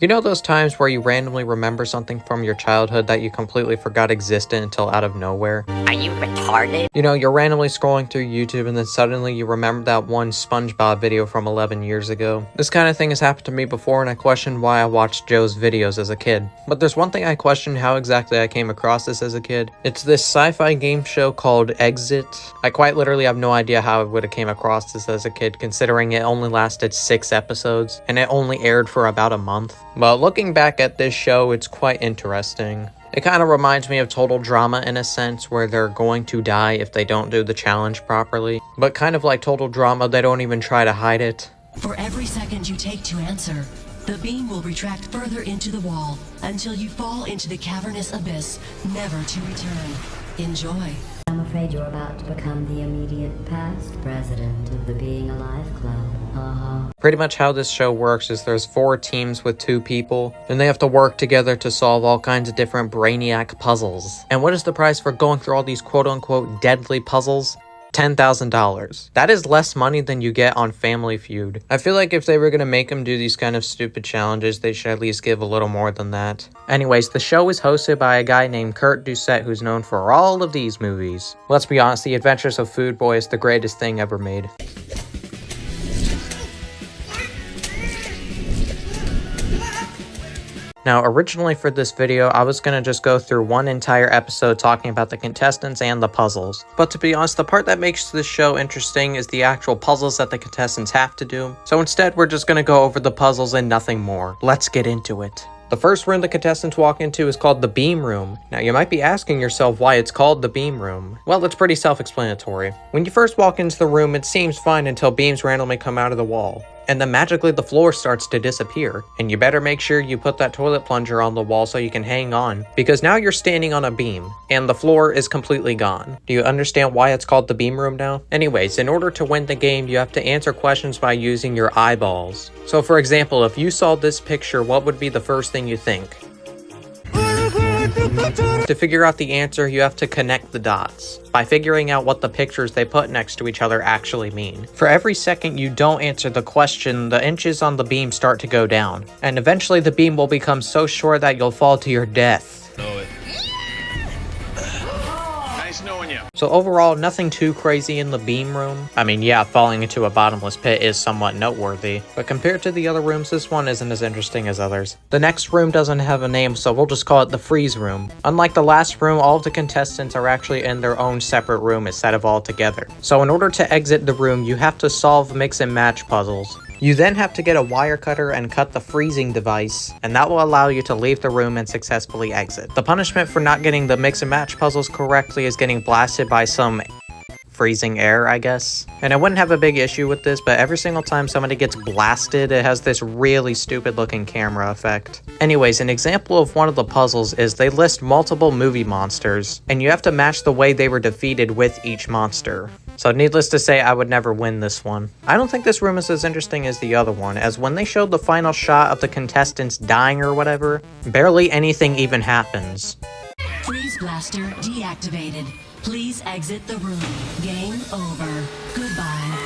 You know those times where you randomly remember something from your childhood that you completely forgot existed until out of nowhere? Are you retarded? You know, you're randomly scrolling through YouTube and then suddenly you remember that one SpongeBob video from 11 years ago. This kind of thing has happened to me before and I questioned why I watched Joe's videos as a kid. But there's one thing I questioned how exactly I came across this as a kid. It's this sci-fi game show called Exit. I quite literally have no idea how I would have came across this as a kid, considering it only lasted 6 episodes and it only aired for about a month. But looking back at this show, it's quite interesting. It kind of reminds me of Total Drama in a sense, where they're going to die if they don't do the challenge properly. But kind of like Total Drama, they don't even try to hide it. For every second you take to answer, the beam will retract further into the wall until you fall into the cavernous abyss, never to return. Enjoy. I'm afraid you're about to become the immediate past president of the Being Alive Club. Pretty much how this show works is there's 4 teams with 2 people, and they have to work together to solve all kinds of different brainiac puzzles. And what is the price for going through all these quote-unquote deadly puzzles? $10,000. That is less money than you get on Family Feud. I feel like if they were gonna make them do these kind of stupid challenges, they should at least give a little more than that. Anyways, the show is hosted by a guy named Kurt Doucette, who's known for all of these movies. Let's be honest, The Adventures of Food Boy is the greatest thing ever made. Now, originally for this video, I was going to just go through one entire episode talking about the contestants and the puzzles. But to be honest, the part that makes this show interesting is the actual puzzles that the contestants have to do. So instead, we're just going to go over the puzzles and nothing more. Let's get into it. The first room the contestants walk into is called the Beam Room. Now, you might be asking yourself why it's called the Beam Room. Well, it's pretty self-explanatory. When you first walk into the room, it seems fine until beams randomly come out of the wall. And then magically the floor starts to disappear. And you better make sure you put that toilet plunger on the wall so you can hang on, because now you're standing on a beam, and the floor is completely gone. Do you understand why it's called the Beam Room now? Anyways, in order to win the game, you have to answer questions by using your eyeballs. So for example, if you saw this picture, what would be the first thing you think? To figure out the answer, you have to connect the dots by figuring out what the pictures they put next to each other actually mean. For every second you don't answer the question, the inches on the beam start to go down, and eventually the beam will become so short that you'll fall to your death. Know it. Nice knowing you. So overall, nothing too crazy in the Beam Room. I mean, yeah, falling into a bottomless pit is somewhat noteworthy, but compared to the other rooms, this one isn't as interesting as others. The next room doesn't have a name, so we'll just call it the Freeze Room. Unlike the last room, all of the contestants are actually in their own separate room instead of all together. So in order to exit the room, you have to solve mix and match puzzles. You then have to get a wire cutter and cut the freezing device, and that will allow you to leave the room and successfully exit. The punishment for not getting the mix and match puzzles correctly is getting blasted by some freezing air, I guess. And I wouldn't have a big issue with this, but every single time somebody gets blasted, it has this really stupid looking camera effect. Anyways, an example of one of the puzzles is they list multiple movie monsters, and you have to match the way they were defeated with each monster. So needless to say, I would never win this one. I don't think this room is as interesting as the other one, as when they showed the final shot of the contestants dying or whatever, barely anything even happens. Freeze blaster deactivated. Please exit the room. Game over. Goodbye.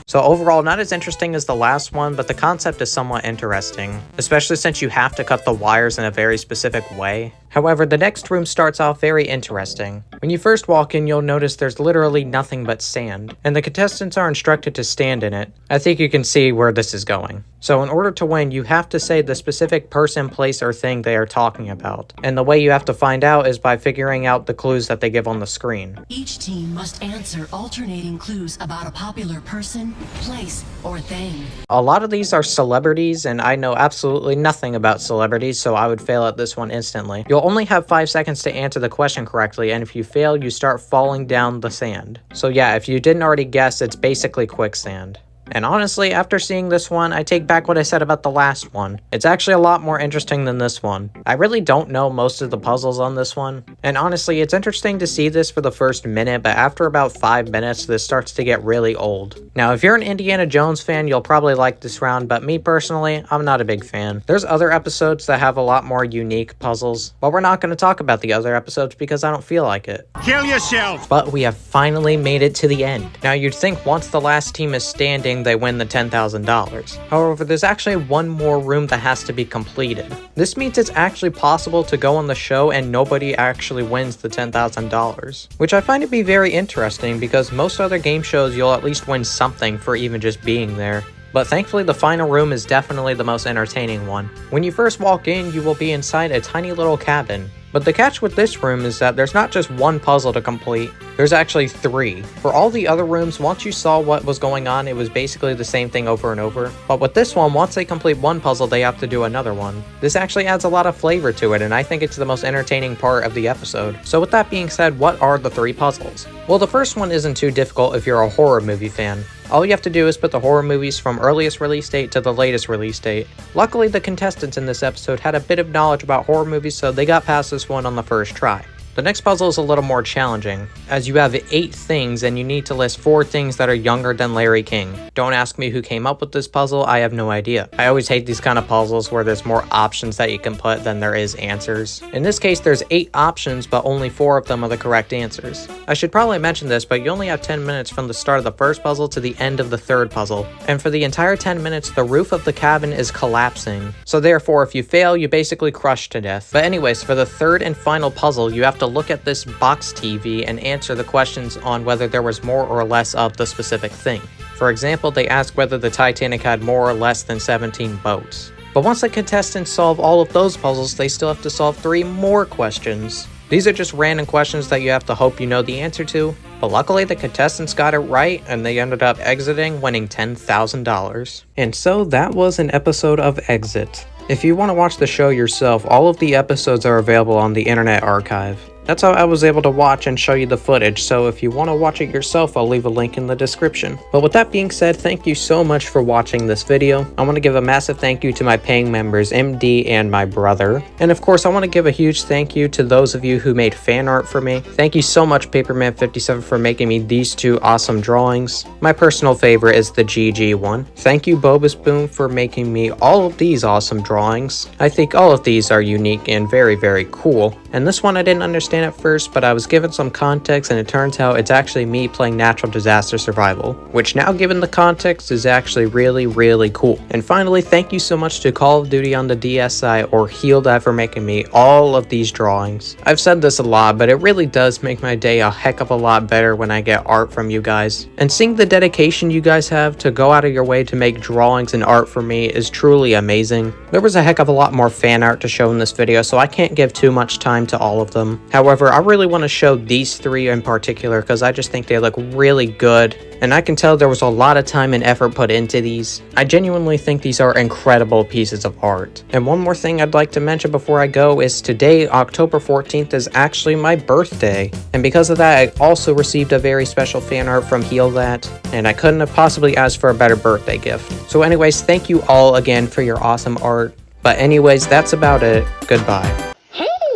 So overall, not as interesting as the last one, but the concept is somewhat interesting, especially since you have to cut the wires in a very specific way. However, the next room starts off very interesting. When you first walk in, you'll notice there's literally nothing but sand, and the contestants are instructed to stand in it. I think you can see where this is going. So in order to win, you have to say the specific person, place, or thing they are talking about. And the way you have to find out is by figuring out the clues that they give on the screen. Each team must answer alternating clues about a popular person, place, or thing. A lot of these are celebrities, and I know absolutely nothing about celebrities, so I would fail at this one instantly. You'll only have 5 seconds to answer the question correctly, and if you fail, you start falling down the sand. So yeah, if you didn't already guess, it's basically quicksand. And honestly, after seeing this one, I take back what I said about the last one. It's actually a lot more interesting than this one. I really don't know most of the puzzles on this one. And honestly, it's interesting to see this for the first minute, but after about 5 minutes, this starts to get really old. Now, if you're an Indiana Jones fan, you'll probably like this round, but me personally, I'm not a big fan. There's other episodes that have a lot more unique puzzles, but we're not going to talk about the other episodes because I don't feel like it. Kill yourself! But we have finally made it to the end. Now, you'd think once the last team is standing, room, they win the $10,000. However, there's actually one more room that has to be completed. This means it's actually possible to go on the show and nobody actually wins the $10,000, which I find to be very interesting because most other game shows you'll at least win something for even just being there. But thankfully the final room is definitely the most entertaining one. When you first walk in, you will be inside a tiny little cabin. But the catch with this room is that there's not just one puzzle to complete, there's actually 3. For all the other rooms, once you saw what was going on, it was basically the same thing over and over. But with this one, once they complete one puzzle, they have to do another one. This actually adds a lot of flavor to it, and I think it's the most entertaining part of the episode. So with that being said, what are the 3 puzzles? Well, the first one isn't too difficult if you're a horror movie fan. All you have to do is put the horror movies from earliest release date to the latest release date. Luckily, the contestants in this episode had a bit of knowledge about horror movies, so they got past this one on the first try. The next puzzle is a little more challenging, as you have 8 things and you need to list 4 things that are younger than Larry King. Don't ask me who came up with this puzzle, I have no idea. I always hate these kind of puzzles where there's more options that you can put than there is answers. In this case, there's 8 options, but only 4 of them are the correct answers. I should probably mention this, but you only have 10 minutes from the start of the first puzzle to the end of the third puzzle. And for the entire 10 minutes, the roof of the cabin is collapsing. So therefore, if you fail, you basically crush to death. But anyways, for the third and final puzzle, you have to look at this box TV and answer the questions on whether there was more or less of the specific thing. For example, they ask whether the Titanic had more or less than 17 boats. But once the contestants solve all of those puzzles, they still have to solve 3 more questions. These are just random questions that you have to hope you know the answer to, but luckily the contestants got it right and they ended up exiting, winning $10,000. And so that was an episode of Exit. If you want to watch the show yourself, all of the episodes are available on the Internet Archive. That's how I was able to watch and show you the footage, so if you want to watch it yourself, I'll leave a link in the description. But with that being said, thank you so much for watching this video. I want to give a massive thank you to my paying members, MD and my brother. And of course, I want to give a huge thank you to those of you who made fan art for me. Thank you so much, Paperman57, for making me these 2 awesome drawings. My personal favorite is the GG one. Thank you, Bobaspoon, for making me all of these awesome drawings. I think all of these are unique and very, very cool. And this one I didn't understand at first, but I was given some context and it turns out it's actually me playing natural disaster survival, which now given the context is actually really, really cool. And finally, thank you so much to Call of Duty on the DSi or HealDive for making me all of these drawings. I've said this a lot, but it really does make my day a heck of a lot better when I get art from you guys. And seeing the dedication you guys have to go out of your way to make drawings and art for me is truly amazing. There was a heck of a lot more fan art to show in this video, so I can't give too much time to all of them. However, I really want to show these 3 in particular because I just think they look really good, and I can tell there was a lot of time and effort put into these. I genuinely think these are incredible pieces of art. And one more thing I'd like to mention before I go is today, October 14th, is actually my birthday. And because of that, I also received a very special fan art from HealThat, and I couldn't have possibly asked for a better birthday gift. So anyways, thank you all again for your awesome art. But anyways, that's about it. Goodbye.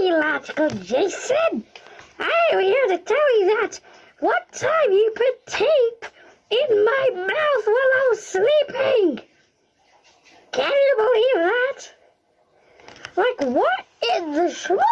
Logical Jason, I'm here to tell you that one time you put tape in my mouth while I was sleeping. Can you believe that? Like, what in the schwa?